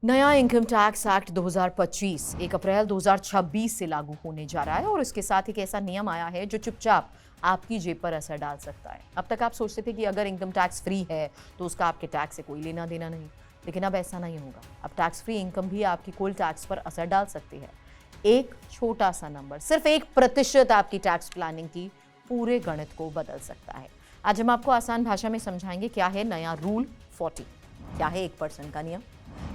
नया income tax act 2025 1 अप्रैल 2026 से लागू होने जा रहा है और इसके साथ एक ऐसा नियम आया है जो चुपचाप आपकी जेब पर असर डाल सकता है। अब तक आप सोचते थे कि अगर इनकम टैक्स फ्री है तो उसका आपके टैक्स से कोई लेना देना नहीं, लेकिन अब ऐसा नहीं होगा। अब टैक्स फ्री इनकम भी आपकी कुल टैक्स पर असर डाल सकती है। एक छोटा सा नंबर, सिर्फ 1% आपकी टैक्स प्लानिंग की पूरे गणित को बदल सकता है। आज हम आपको आसान भाषा में समझाएंगे क्या है नया रूल 40, क्या है 1% का नियम,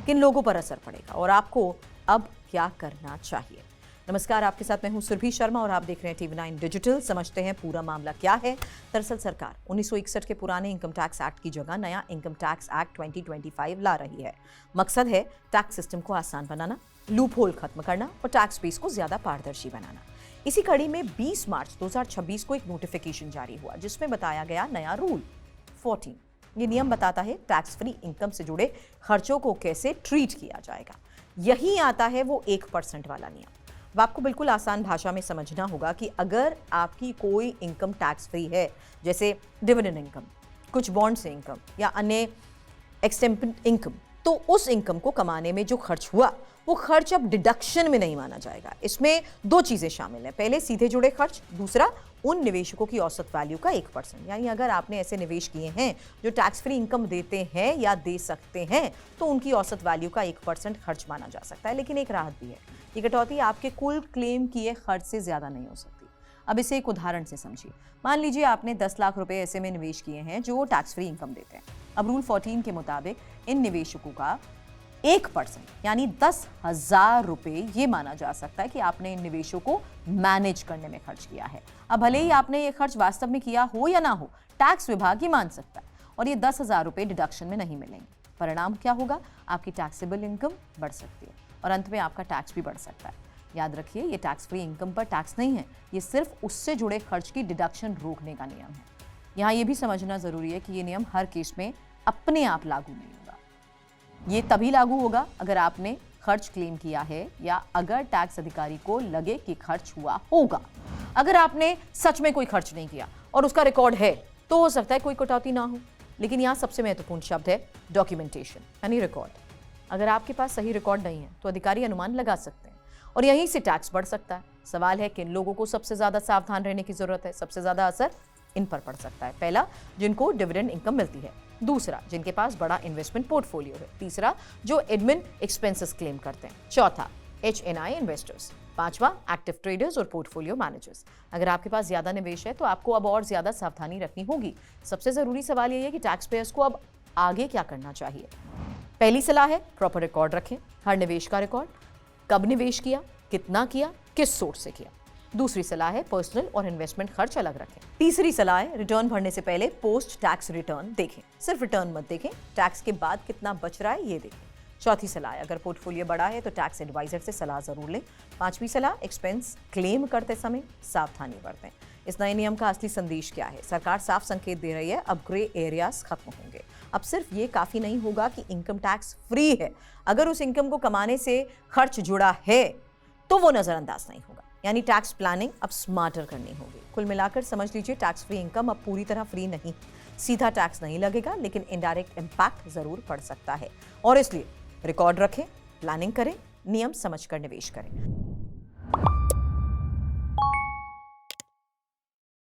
किन लोगों पर असर पड़ेगा और आपको अब क्या करना चाहिए। नमस्कार, आपके साथ मैं हूं सुरभि शर्मा और आप देख रहे हैं TV9 डिजिटल। समझते हैं पूरा मामला क्या है। दरअसल सरकार 1961 के पुराने इनकम टैक्स एक्ट की जगह नया इनकम टैक्स एक्ट 2025 ला रही है। मकसद है टैक्स सिस्टम को आसान बनाना, लूप होल खत्म करना और टैक्स बेस को ज्यादा पारदर्शी बनाना। इसी कड़ी में 20 मार्च 2026 को एक नोटिफिकेशन जारी हुआ जिसमें बताया गया नया रूल 14। ये नियम बताता है टैक्स फ्री इनकम से जुड़े खर्चों को कैसे ट्रीट किया जाएगा। यही आता है वो 1% वाला नियम। अब आपको बिल्कुल आसान भाषा में समझना होगा कि अगर आपकी कोई इनकम टैक्स फ्री है, जैसे डिविडेंड इनकम, कुछ बॉन्ड से इनकम या अन्य एक्सटेम्पन इनकम, तो उस इनकम को कमाने में जो खर्च हुआ वो खर्च अब डिडक्शन में नहीं माना जाएगा। इसमें दो चीजें शामिल हैं, पहले सीधे जुड़े खर्च, दूसरा उन निवेशकों की औसत वैल्यू का 1%। यानी अगर आपने ऐसे निवेश किए हैं जो टैक्स फ्री इनकम देते हैं या दे सकते हैं तो उनकी औसत वैल्यू का 1% खर्च माना जा सकता है। लेकिन एक राहत भी है, ये कटौती आपके कुल क्लेम किए खर्च से ज्यादा नहीं हो सकती। अब इसे एक उदाहरण से समझिए। मान लीजिए आपने 10 लाख रुपए ऐसे में निवेश किए हैं जो टैक्स फ्री इनकम देते हैं। अब रूल 14 के मुताबिक इन निवेशकों का 1% यानी 10,000 रुपए ये माना जा सकता है कि आपने इन निवेशों को मैनेज करने में खर्च किया है। अब भले ही आपने ये खर्च वास्तव में किया हो या ना हो, टैक्स विभाग ही मान सकता है और ये 10,000 रुपए डिडक्शन में नहीं मिलेंगे। परिणाम क्या होगा? आपकी टैक्सेबल इनकम बढ़ सकती है और अंत में आपका टैक्स भी बढ़ सकता है। याद रखिए, ये टैक्स फ्री इनकम पर टैक्स नहीं है, ये सिर्फ उससे जुड़े खर्च की डिडक्शन रोकने का नियम है। यहाँ ये भी समझना जरूरी है कि ये नियम हर केस में अपने आप लागू नहीं होगा। ये तभी लागू होगा अगर आपने खर्च क्लेम किया है या अगर टैक्स अधिकारी को लगे कि खर्च हुआ होगा। अगर आपने सच में कोई खर्च नहीं किया और उसका रिकॉर्ड है तो हो सकता है कोई कटौती ना हो। लेकिन यहाँ सबसे महत्वपूर्ण शब्द है डॉक्यूमेंटेशन यानी रिकॉर्ड। अगर आपके पास सही रिकॉर्ड नहीं है तो अधिकारी अनुमान लगा सकते हैं और यहीं से टैक्स बढ़ सकता है। सवाल है किन लोगों को सबसे ज्यादा सावधान रहने की जरूरत है। सबसे ज्यादा असर इन पर पड़ सकता है। पहला, जिनको डिविडेंड इनकम मिलती है। दूसरा, जिनके पास बड़ा इन्वेस्टमेंट पोर्टफोलियो है। तीसरा, जो एडमिन एक्सपेंसेस क्लेम करते हैं। चौथा, HNI इन्वेस्टर्स। पांचवा, एक्टिव ट्रेडर्स और पोर्टफोलियो मैनेजर्स। अगर आपके पास ज्यादा निवेश है तो आपको अब और ज्यादा सावधानी रखनी होगी। सबसे जरूरी सवाल यह है कि टैक्स पेयर्स को अब आगे क्या करना चाहिए। पहली सलाह है प्रॉपर रिकॉर्ड रखें, हर निवेश का रिकॉर्ड, कब निवेश किया, कितना किया, किस सोर्स से किया। दूसरी सलाह है पर्सनल और इन्वेस्टमेंट खर्च अलग रखें। तीसरी सलाह है रिटर्न भरने से पहले पोस्ट टैक्स रिटर्न देखें। सिर्फ रिटर्न मत देखें, टैक्स के बाद कितना बच रहा है ये देखें। चौथी सलाह है अगर पोर्टफोलियो बड़ा है तो टैक्स एडवाइजर से सलाह जरूर लें। पांचवी सलाह, एक्सपेंस क्लेम करते समय सावधानी बरतें। इस नए नियम का असली संदेश क्या है? सरकार साफ संकेत दे रही है अब ग्रे एरियाज खत्म होंगे। अब सिर्फ ये काफी नहीं होगा कि इनकम टैक्स फ्री है, अगर उस इनकम को कमाने से खर्च जुड़ा है तो वो नजरअंदाज नहीं होगा। यानी टैक्स प्लानिंग अब स्मार्टर करनी होगी। कुल मिलाकर समझ लीजिए, टैक्स फ्री इनकम अब पूरी तरह फ्री नहीं। सीधा टैक्स नहीं लगेगा लेकिन इनडायरेक्ट इंपैक्ट जरूर पड़ सकता है और इसलिए रिकॉर्ड रखें, प्लानिंग करें, नियम समझकर निवेश करें।